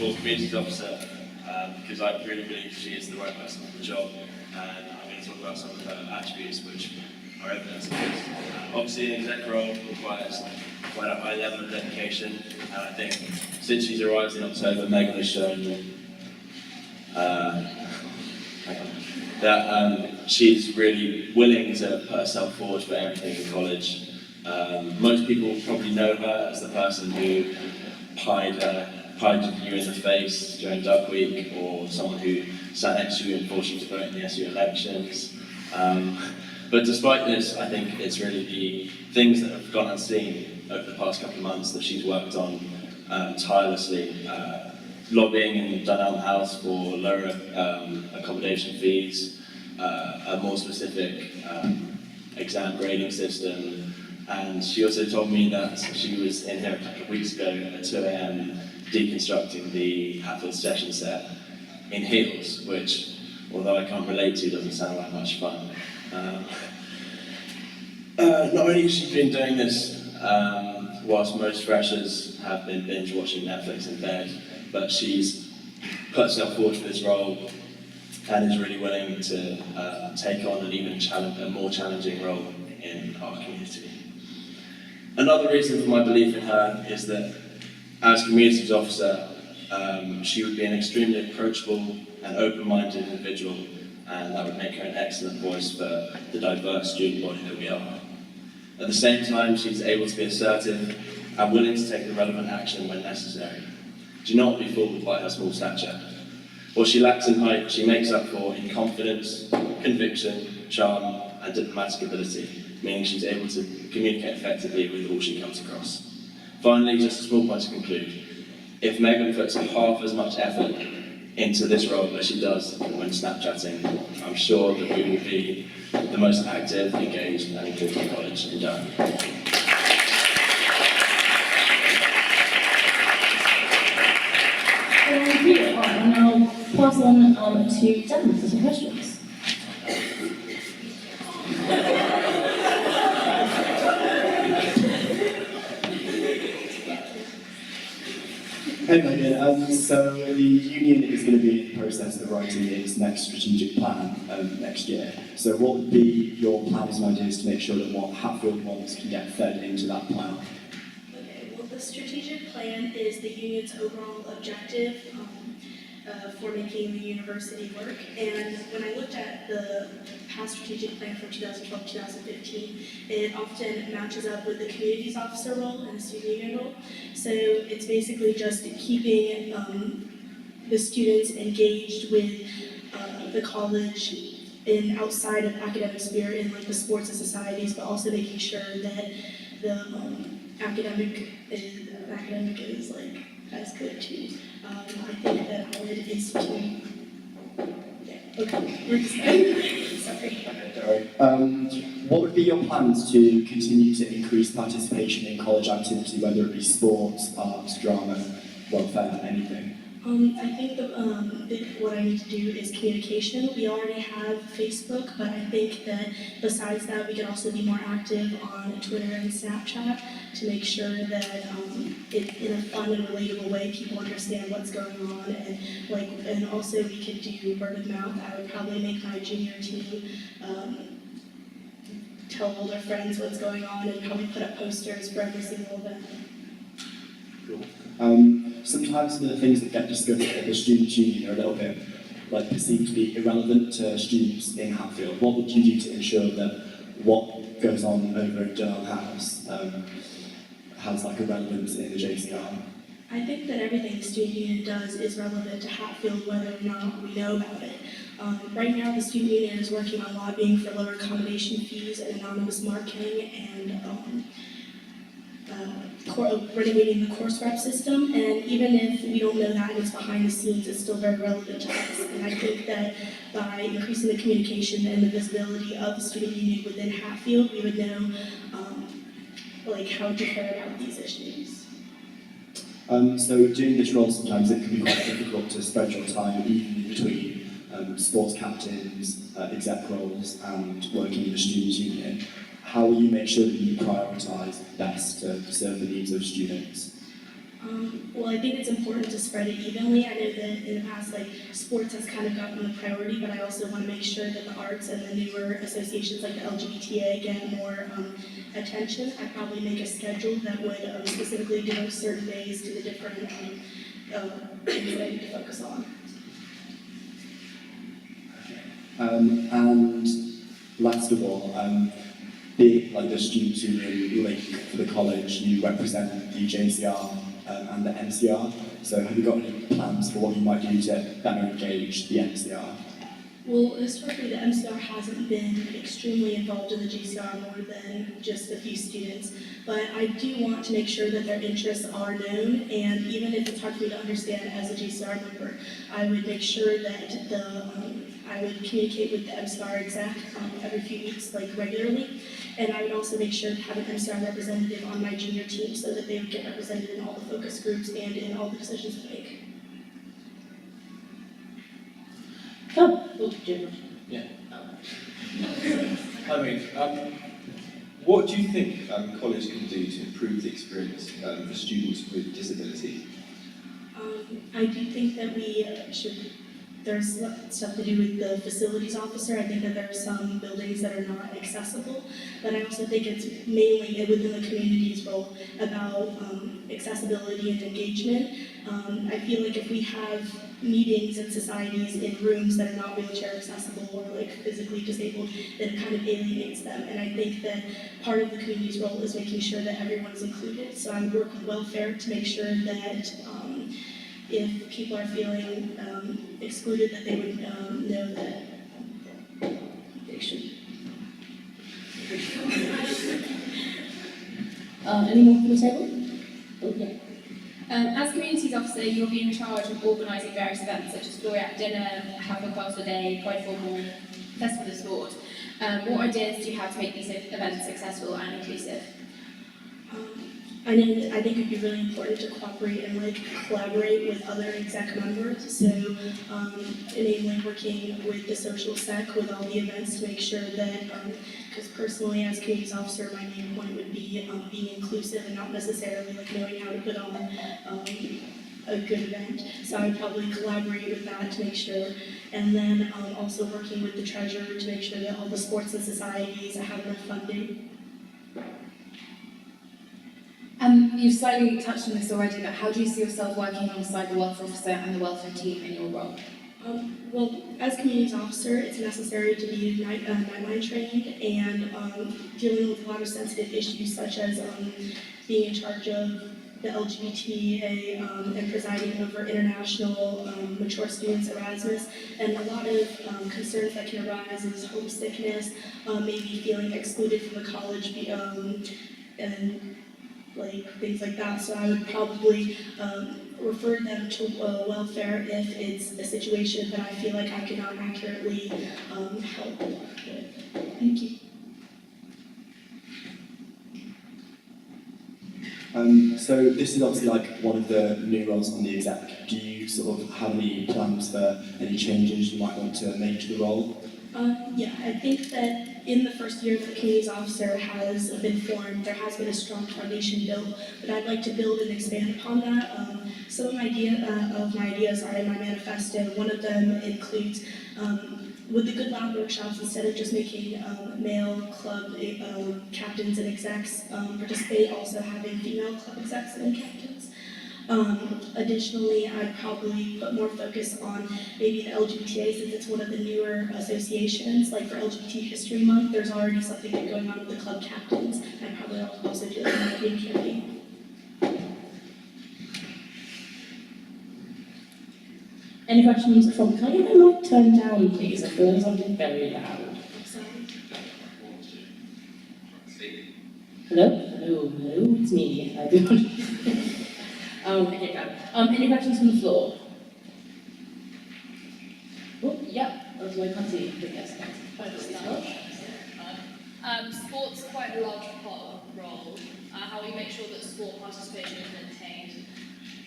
for communities officer because I really believe she is the right person for the job, and I'm going to talk about some of her attributes which are evidence of this. Obviously, an exec role requires quite a high level of dedication, and I think since she's arrived in October, Meghan has shown that she's really willing to put herself forward for everything in college. Most people probably know her as the person who pied you in the face during Duck Week, or someone who sat next to you and forced you to vote in the SU elections. But despite this, I think it's really the things that have gone unseen over the past couple of months that she's worked on tirelessly. Lobbying in Dunelm House for lower accommodation fees, a more specific exam grading system, and she also told me that she was in here a couple of weeks ago at 2 AM deconstructing the Hatfield session set in heels, which, although I can't relate to, doesn't sound like much fun. Not only has she been doing this whilst most freshers have been binge watching Netflix in bed, but she's put herself forward for this role and is really willing to take on an even a more challenging role in our community. Another reason for my belief in her is that as communities officer, she would be an extremely approachable and open-minded individual, and that would make her an excellent voice for the diverse student body that we are. At the same time, she's able to be assertive and willing to take the relevant action when necessary. Do not be fooled by her small stature. What she lacks in height, she makes up for in confidence, conviction, charm, and diplomatic ability, meaning she's able to communicate effectively with all she comes across. Finally, just a small point to conclude. If Meghan puts half as much effort into this role as she does when Snapchatting, I'm sure that we will be the most active, engaged, and inclusive college in Durham. Thank you. I'll now pass on to Dan for some questions. Hey Meghan, so the union is going to be in the process of writing its next strategic plan next year. So what would be your plans and ideas to make sure that what Hatfield wants can get fed into that plan? Okay, well the strategic plan is the union's overall objective for making the university work. And when I looked at the past strategic plan from 2012-2015, it often matches up with the communities officer role and the student union role. So it's basically just keeping the students engaged with the college in outside of academic sphere in like the sports and societies, but also making sure that the academic is like as good too. I think that I would institute. Yeah. Okay. We're just sorry. What would be your plans to continue to increase participation in college activity, whether it be sports, arts, drama, welfare, anything? I think what I need to do is communication. We already have Facebook, but I think that besides that, we can also be more active on Twitter and Snapchat to make sure that in a fun and relatable way, people understand what's going on, and also we could do word of mouth. I would probably make my junior team tell all their friends what's going on, and probably put up posters for every single event. Cool. Sometimes some of the things that get discussed at the student union are a little bit perceived to be irrelevant to students in Hatfield. What would you do to ensure that what goes on over at Dunelm House has a relevance in the JCR? I think that everything the student union does is relevant to Hatfield, whether or not we know about it. Right now, the student union is working on lobbying for lower accommodation fees and anonymous marking, and renovating the course rep system, and even if we don't know that and it's behind the scenes, it's still very relevant to us. And I think that by increasing the communication and the visibility of the student union within Hatfield, we would know how to care about these issues. So doing this role, sometimes it can be quite difficult to spread your time even between sports captains, exec roles, and working in the students' union. How will you make sure that you prioritise best to serve the needs of students? Well, I think it's important to spread it evenly. I know that in the past, like, sports has kind of gotten the priority, but I also want to make sure that the arts and the newer associations like the LGBTA get more attention. I'd probably make a schedule that would specifically devote certain days to the different things that I need to focus on. And last of all, being like the student union link for the college, you represent the JCR and the NCR. So have you got any plans for what you might do to better engage the NCR? Well, historically, the MCR hasn't been extremely involved in the JCR more than just a few students, but I do want to make sure that their interests are known, and even if it's hard for me to understand as a JCR member, I would make sure that I would communicate with the MCR exec every few weeks, like regularly, and I would also make sure to have an MCR representative on my junior team so that they would get represented in all the focus groups and in all the decisions we make. Thom, oh, Genevieve. Yeah. I mean, what do you think college can do to improve the experience for students with disability? I do think that we should, there's stuff to do with the facilities officer. I think that there are some buildings that are not accessible, but I also think it's mainly within the community's role about accessibility and engagement. I feel like if we have meetings and societies in rooms that are not wheelchair accessible or like physically disabled, then it kind of alienates them. And I think that part of the community's role is making sure that everyone's included. So I would work with welfare to make sure that if people are feeling excluded, that they would know that they should. Any more from the table? Oh, yeah. As communities officer, you'll be in charge of organising various events such as Laureate Dinner, Hatfield College Day, Pride Formal, Festival of Sport. What ideas do you have to make these events successful and inclusive? I think it'd be really important to cooperate and like collaborate with other exec members. So enabling working with the social sec with all the events to make sure that, because personally as communities officer, my main point would be being inclusive and not necessarily like knowing how to put on a good event. So I would probably collaborate with that to make sure. And then also working with the treasurer to make sure that all the sports and societies have enough funding. You've slightly touched on this already, but how do you see yourself working alongside the welfare officer and the welfare team in your role? Well, as communities officer, it's necessary to be nightline trained and dealing with a lot of sensitive issues such as being in charge of the LGBTA and presiding over international mature students Erasmus, and a lot of concerns that can arise is homesickness, maybe feeling excluded from the college, and like things like that. So I would probably refer them to welfare if it's a situation that I feel like I cannot accurately help with. Thank you. So this is obviously like one of the new roles on the exec. Do you sort of have any plans for any changes you might want to make to the role? Yeah, I think that in the first year that the communities officer has been formed, there has been a strong foundation built, but I'd like to build and expand upon that. Some of my ideas are in my manifesto. One of them includes with the Good Loud workshops, instead of just making male club captains and execs participate, also having female club execs and captains. Additionally, I'd probably put more focus on maybe the LGBTA, since it's one of the newer associations. Like for LGBT History Month, there's already something going on with the club captains. I'd probably also do a marketing campaign. Any questions from, can I get my mic turned down, please? I feel there's something very loud. Sorry. Hello? Hello, it's me. I do. Okay, fine. Any questions from the floor? Oh, yeah, that's why I can't see. But yes, Sport's quite a large role. How do you make sure that sport participation is maintained?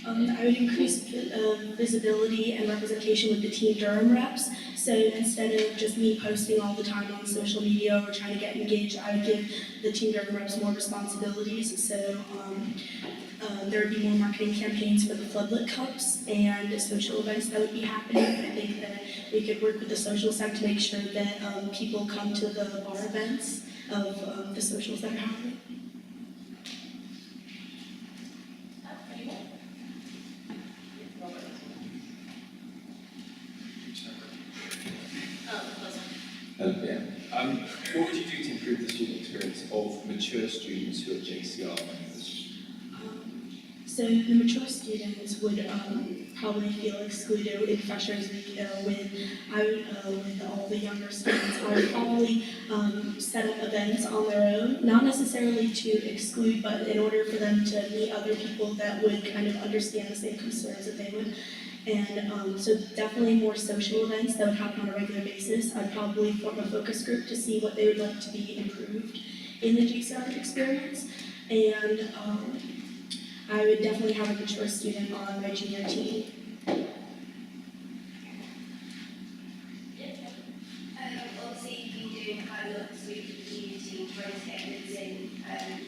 I would increase visibility and representation with the Team Durham reps. So instead of just me posting all the time on social media or trying to get engaged, I would give the team government reps more responsibilities. So there would be more marketing campaigns for the floodlit cups and social events that would be happening. I think that we could work with the social side to make sure that people come to the bar events of the socials that are happening. Yeah. What would you do to improve the student experience of mature students who are JCR members? So the mature students would probably feel excluded in Freshers Week with all the younger students. I would probably set up events on their own, not necessarily to exclude, but in order for them to meet other people that would kind of understand the same concerns that they would. And so definitely more social events that would happen on a regular basis. I'd probably form a focus group to see what they would like to be improved in the JCR experience. And I would definitely have a mature student on my junior team. Obviously, you've been doing quite a lot this week with the junior team, trying to get kids in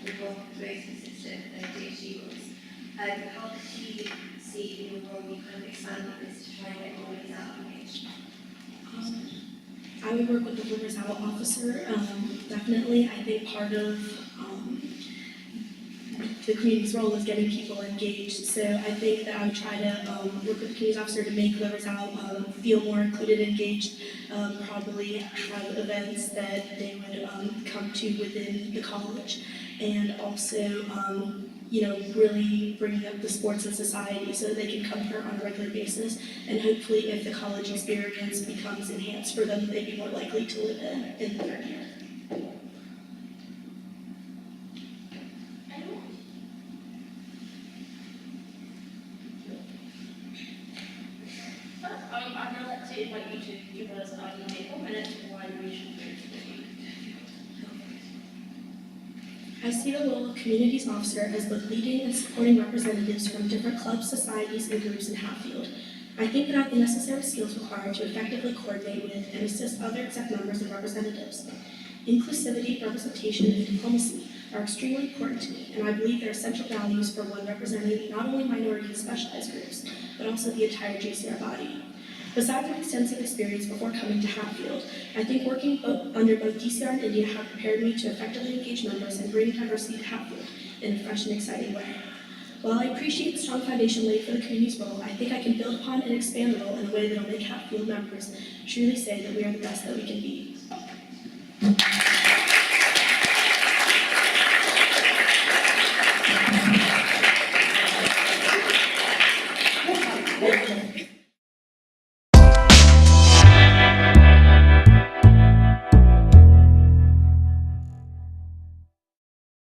the more most consistent DHG rules. How did you see in your role you kind of expand on this to try and get more of these out engaged? I would work with the Rivers Out officer, definitely. I think part of the community's role is getting people engaged. So I think that I would try to work with the community officer to make Rivers Out feel more included, engaged, probably have events that they would come to within the college, and also really bringing up the sports and society so that they can come here on a regular basis. And hopefully if the college experience becomes enhanced for them, they'd be more likely to live in the third year. I'd now like to invite you to give us a comment why we should vote for you. I see the role of communities officer as both leading and supporting representatives from different clubs, societies, and groups in Hatfield. I think that I have the necessary skills required to effectively coordinate with and assist other exec members and representatives. Inclusivity, representation, and diplomacy are extremely important to me, and I believe they're essential values for one representing not only minority and specialized groups, but also the entire JCR body. Besides my extensive experience before coming to Hatfield, I think working under both DCR and India have prepared me to effectively engage members and bring diversity to Hatfield in a fresh and exciting way. While I appreciate the strong foundation laid for the community's role, I think I can build upon and expand the role in a way that will make Hatfield members truly say that we are the best that we can be.